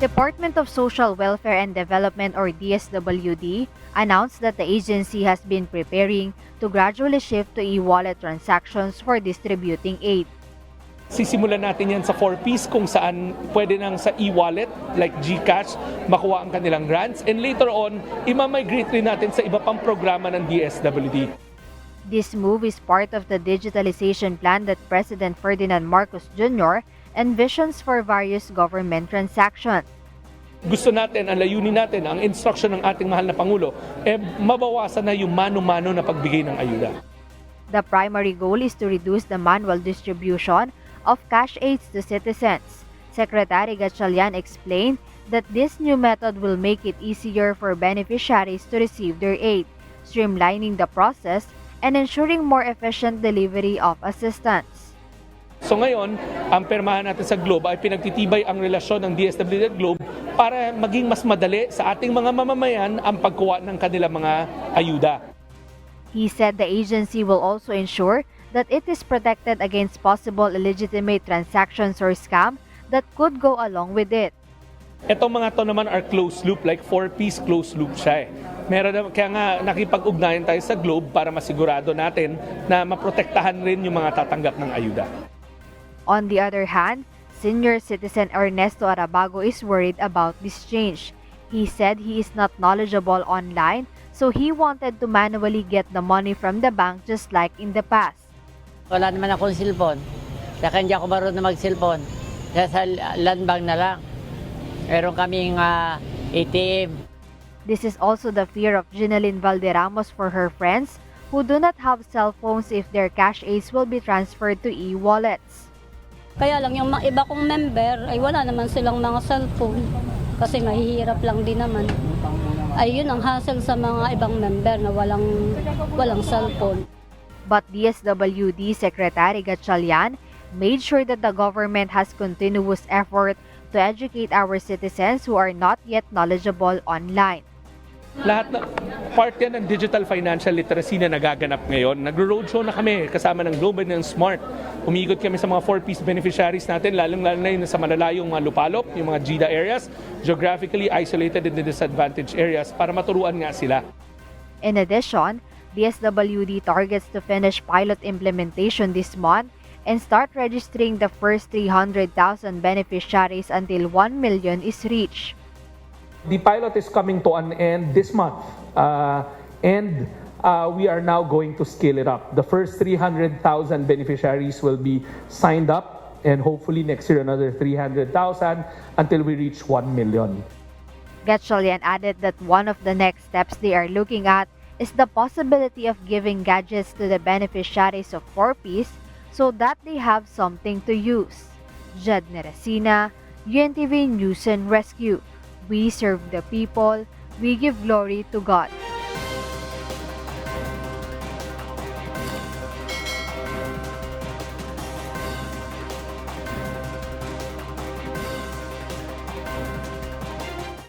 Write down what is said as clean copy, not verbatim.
Department of Social Welfare and Development or DSWD announced that the agency has been preparing to gradually shift to e-wallet transactions for distributing aid. Sisimulan natin yan sa 4Ps kung saan pwede nang sa e-wallet like GCash makuha ang kanilang grants, and later on, imamigrate rin natin sa iba pang programa ng DSWD. This move is part of the digitalization plan that President Ferdinand Marcos Jr. envisions for various government transactions. Gusto natin, ang layunin natin, ang instruction ng ating mahal na Pangulo, mabawasan na yung mano-mano na pagbigay ng ayuda. The primary goal is to reduce the manual distribution of cash aids to citizens. Secretary Gatchalian explained that this new method will make it easier for beneficiaries to receive their aid, streamlining the process and ensuring more efficient delivery of assistance. So ngayon, ang permahan natin sa Globe ay pinagtitibay ang relasyon ng DSWD at Globe para maging mas madali sa ating mga mamamayan ang pagkuha ng kanilang mga ayuda. He said the agency will also ensure that it is protected against possible illegitimate transactions or scam that could go along with it. Itong mga to naman are closed loop, like 4Ps closed loop siya. Kaya nga nakipag-ugnayan tayo sa Globe para masigurado natin na maprotektahan rin yung mga tatanggap ng ayuda. On the other hand, senior citizen Ernesto Arabago is worried about this change. He said he is not knowledgeable online, so he wanted to manually get the money from the bank just like in the past. Wala naman akong cellphone. Kaya hindi ako marunong mag-cellphone. Kaya sa land bank na lang. Meron kaming ATM. This is also the fear of Ginalyn Valderramos for her friends who do not have cell phones if their cash aids will be transferred to e-wallets. Kaya lang yung mga iba kong member ay wala naman silang mga cellphone kasi mahihirap lang din naman. Ay yun ang hassle sa mga ibang member na walang cellphone. But DSWD Secretary Gatchalian made sure that the government has continuous effort to educate our citizens who are not yet knowledgeable online. Lahat na part yan ng digital financial literacy na nagaganap ngayon. Nagro-roadshow na kami kasama ng Globe and ng Smart. Umiikot kami sa mga 4Ps beneficiaries natin, lalong-lalo na yun sa malalayong mga lupalop, yung mga GIDA areas, geographically isolated and disadvantaged areas, para maturuan nga sila. In addition, DSWD targets to finish pilot implementation this month and start registering the first 300,000 beneficiaries until 1 million is reached. The pilot is coming to an end this month, and we are now going to scale it up. The first 300,000 beneficiaries will be signed up, and hopefully next year another 300,000 until we reach 1 million. Gatchalian added that one of the next steps they are looking at is the possibility of giving gadgets to the beneficiaries of 4Ps so that they have something to use. Jed Neresina, UNTV News and Rescue. We serve the people, we give glory to God.